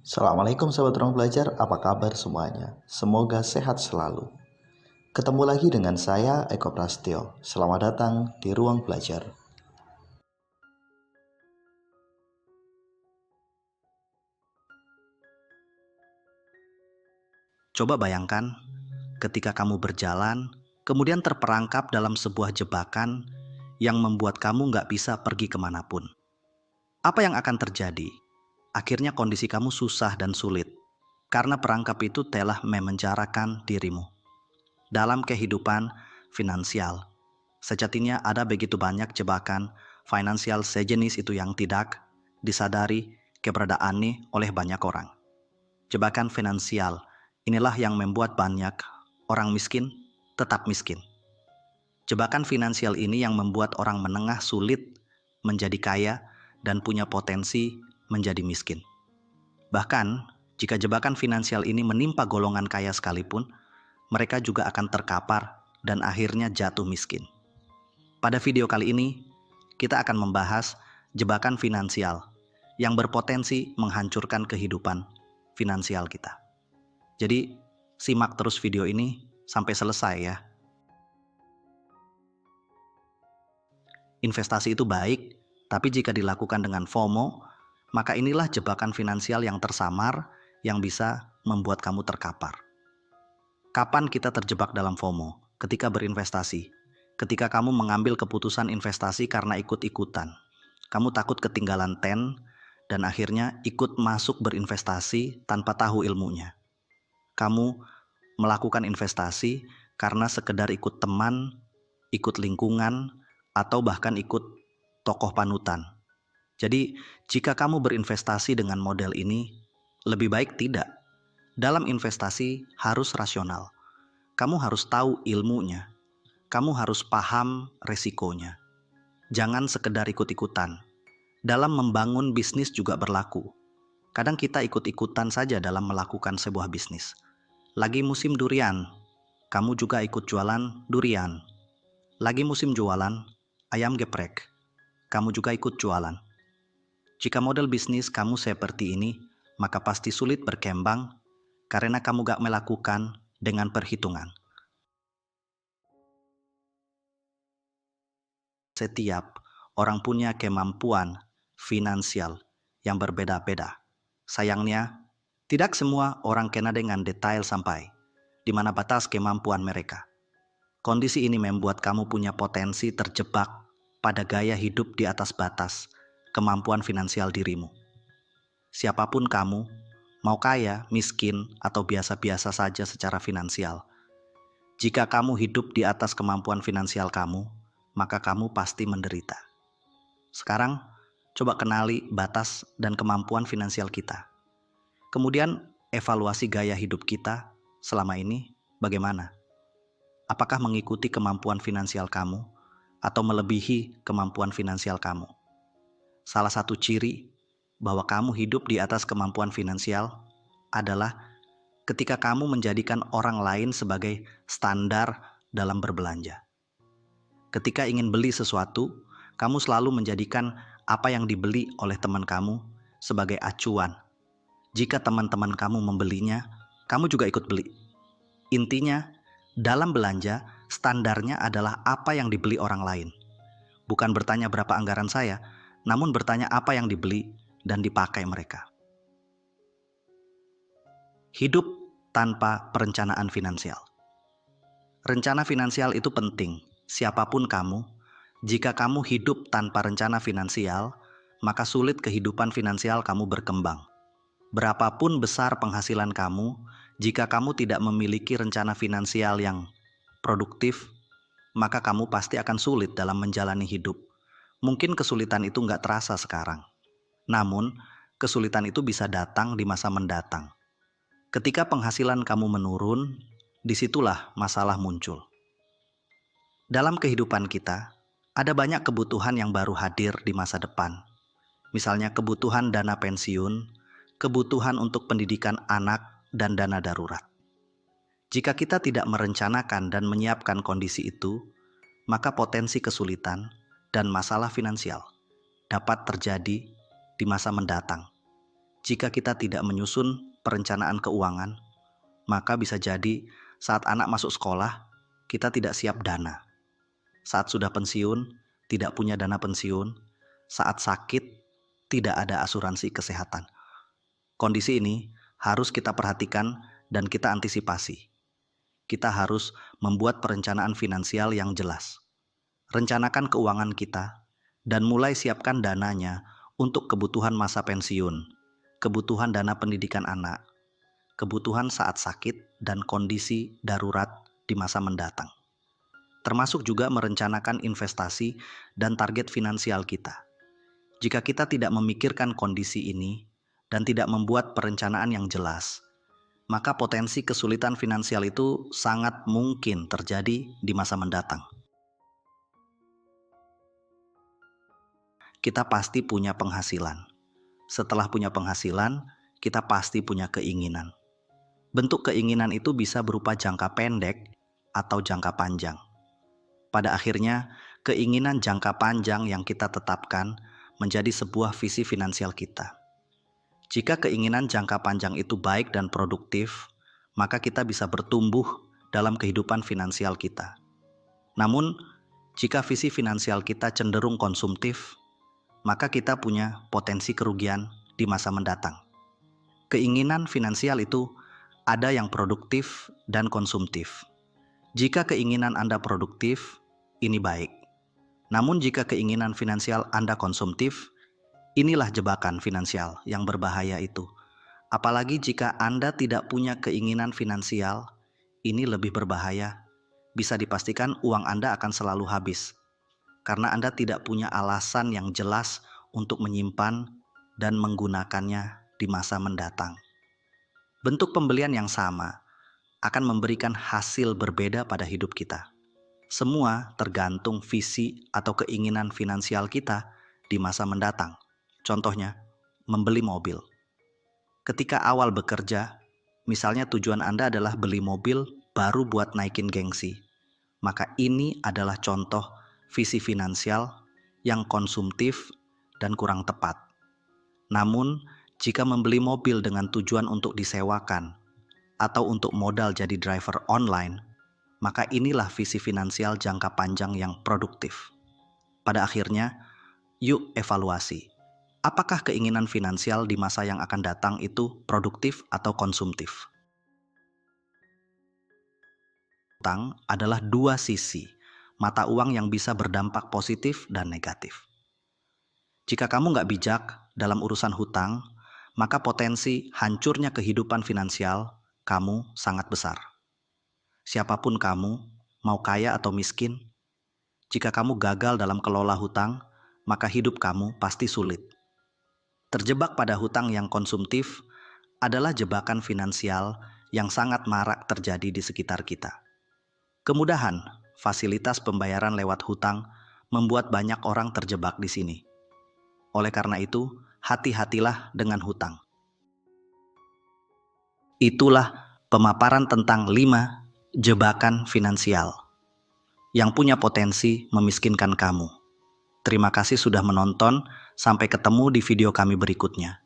Assalamualaikum sahabat ruang belajar, apa kabar semuanya? Semoga sehat selalu. Ketemu lagi dengan saya Eko Prastyo. Selamat datang di ruang belajar. Coba bayangkan ketika kamu berjalan, kemudian terperangkap dalam sebuah jebakan yang membuat kamu nggak bisa pergi kemanapun. Apa yang akan terjadi? Akhirnya kondisi kamu susah dan sulit, karena perangkap itu telah memenjarakan dirimu. Dalam kehidupan finansial, sejatinya ada begitu banyak jebakan finansial sejenis itu yang tidak disadari keberadaannya oleh banyak orang. Jebakan finansial inilah yang membuat banyak orang miskin tetap miskin. Jebakan finansial ini yang membuat orang menengah sulit menjadi kaya dan punya potensi menjadi miskin. Bahkan, jika jebakan finansial ini menimpa golongan kaya sekalipun, mereka juga akan terkapar dan akhirnya jatuh miskin. Pada video kali ini, kita akan membahas jebakan finansial yang berpotensi menghancurkan kehidupan finansial kita. Jadi, simak terus video ini sampai selesai ya. Investasi itu baik, tapi jika dilakukan dengan FOMO, maka inilah jebakan finansial yang tersamar yang bisa membuat kamu terkapar. Kapan kita terjebak dalam FOMO? Ketika berinvestasi. Ketika kamu mengambil keputusan investasi karena ikut-ikutan. Kamu takut ketinggalan dan akhirnya ikut masuk berinvestasi tanpa tahu ilmunya. Kamu melakukan investasi karena sekedar ikut teman, ikut lingkungan, atau bahkan ikut tokoh panutan. Jadi, jika kamu berinvestasi dengan model ini, lebih baik tidak. Dalam investasi harus rasional. Kamu harus tahu ilmunya. Kamu harus paham resikonya. Jangan sekedar ikut-ikutan. Dalam membangun bisnis juga berlaku. Kadang kita ikut-ikutan saja dalam melakukan sebuah bisnis. Lagi musim durian, kamu juga ikut jualan durian. Lagi musim jualan ayam geprek, kamu juga ikut jualan. Jika model bisnis kamu seperti ini, maka pasti sulit berkembang karena kamu gak melakukan dengan perhitungan. Setiap orang punya kemampuan finansial yang berbeda-beda. Sayangnya, tidak semua orang kena dengan detail sampai di mana batas kemampuan mereka. Kondisi ini membuat kamu punya potensi terjebak pada gaya hidup di atas batas kemampuan finansial dirimu. Siapapun kamu, mau kaya, miskin, atau biasa-biasa saja secara finansial. Jika kamu hidup di atas kemampuan finansial kamu, maka kamu pasti menderita. Sekarang, coba kenali batas dan kemampuan finansial kita. Kemudian, evaluasi gaya hidup kita selama ini bagaimana? Apakah mengikuti kemampuan finansial kamu atau melebihi kemampuan finansial kamu? Salah satu ciri bahwa kamu hidup di atas kemampuan finansial adalah ketika kamu menjadikan orang lain sebagai standar dalam berbelanja. Ketika ingin beli sesuatu, kamu selalu menjadikan apa yang dibeli oleh teman kamu sebagai acuan. Jika teman-teman kamu membelinya, kamu juga ikut beli. Intinya, dalam belanja, standarnya adalah apa yang dibeli orang lain. Bukan bertanya berapa anggaran saya, namun bertanya apa yang dibeli dan dipakai mereka. Hidup tanpa perencanaan finansial. Rencana finansial itu penting, siapapun kamu. Jika kamu hidup tanpa rencana finansial, maka sulit kehidupan finansial kamu berkembang. Berapapun besar penghasilan kamu, jika kamu tidak memiliki rencana finansial yang produktif, maka kamu pasti akan sulit dalam menjalani hidup. Mungkin kesulitan itu nggak terasa sekarang. Namun, kesulitan itu bisa datang di masa mendatang. Ketika penghasilan kamu menurun, disitulah masalah muncul. Dalam kehidupan kita, ada banyak kebutuhan yang baru hadir di masa depan. Misalnya kebutuhan dana pensiun, kebutuhan untuk pendidikan anak, dan dana darurat. Jika kita tidak merencanakan dan menyiapkan kondisi itu, maka potensi kesulitan dan masalah finansial dapat terjadi di masa mendatang. Jika kita tidak menyusun perencanaan keuangan, maka bisa jadi saat anak masuk sekolah, kita tidak siap dana. Saat sudah pensiun, tidak punya dana pensiun. Saat sakit, tidak ada asuransi kesehatan. Kondisi ini harus kita perhatikan dan kita antisipasi. Kita harus membuat perencanaan finansial yang jelas. Rencanakan keuangan kita dan mulai siapkan dananya untuk kebutuhan masa pensiun, kebutuhan dana pendidikan anak, kebutuhan saat sakit dan kondisi darurat di masa mendatang. Termasuk juga merencanakan investasi dan target finansial kita. Jika kita tidak memikirkan kondisi ini dan tidak membuat perencanaan yang jelas, maka potensi kesulitan finansial itu sangat mungkin terjadi di masa mendatang. Kita pasti punya penghasilan. Setelah punya penghasilan, kita pasti punya keinginan. Bentuk keinginan itu bisa berupa jangka pendek atau jangka panjang. Pada akhirnya, keinginan jangka panjang yang kita tetapkan menjadi sebuah visi finansial kita. Jika keinginan jangka panjang itu baik dan produktif, maka kita bisa bertumbuh dalam kehidupan finansial kita. Namun, jika visi finansial kita cenderung konsumtif, maka kita punya potensi kerugian di masa mendatang. Keinginan finansial itu ada yang produktif dan konsumtif. Jika keinginan Anda produktif, ini baik. Namun jika keinginan finansial Anda konsumtif, inilah jebakan finansial yang berbahaya itu. Apalagi jika Anda tidak punya keinginan finansial, ini lebih berbahaya. Bisa dipastikan uang Anda akan selalu habis. Karena Anda tidak punya alasan yang jelas untuk menyimpan dan menggunakannya di masa mendatang. Bentuk pembelian yang sama akan memberikan hasil berbeda pada hidup kita. Semua tergantung visi atau keinginan finansial kita di masa mendatang. Contohnya, membeli mobil. Ketika awal bekerja, misalnya tujuan Anda adalah beli mobil baru buat naikin gengsi, maka ini adalah contoh visi finansial yang konsumtif dan kurang tepat. Namun, jika membeli mobil dengan tujuan untuk disewakan atau untuk modal jadi driver online, maka inilah visi finansial jangka panjang yang produktif. Pada akhirnya, yuk evaluasi. Apakah keinginan finansial di masa yang akan datang itu produktif atau konsumtif? Utang adalah dua sisi mata uang yang bisa berdampak positif dan negatif. Jika kamu nggak bijak dalam urusan hutang, maka potensi hancurnya kehidupan finansial kamu sangat besar. Siapapun kamu, mau kaya atau miskin, jika kamu gagal dalam kelola hutang, maka hidup kamu pasti sulit. Terjebak pada hutang yang konsumtif adalah jebakan finansial yang sangat marak terjadi di sekitar kita. Kemudahan fasilitas pembayaran lewat hutang membuat banyak orang terjebak di sini. Oleh karena itu, hati-hatilah dengan hutang. Itulah pemaparan tentang 5 jebakan finansial yang punya potensi memiskinkan kamu. Terima kasih sudah menonton, sampai ketemu di video kami berikutnya.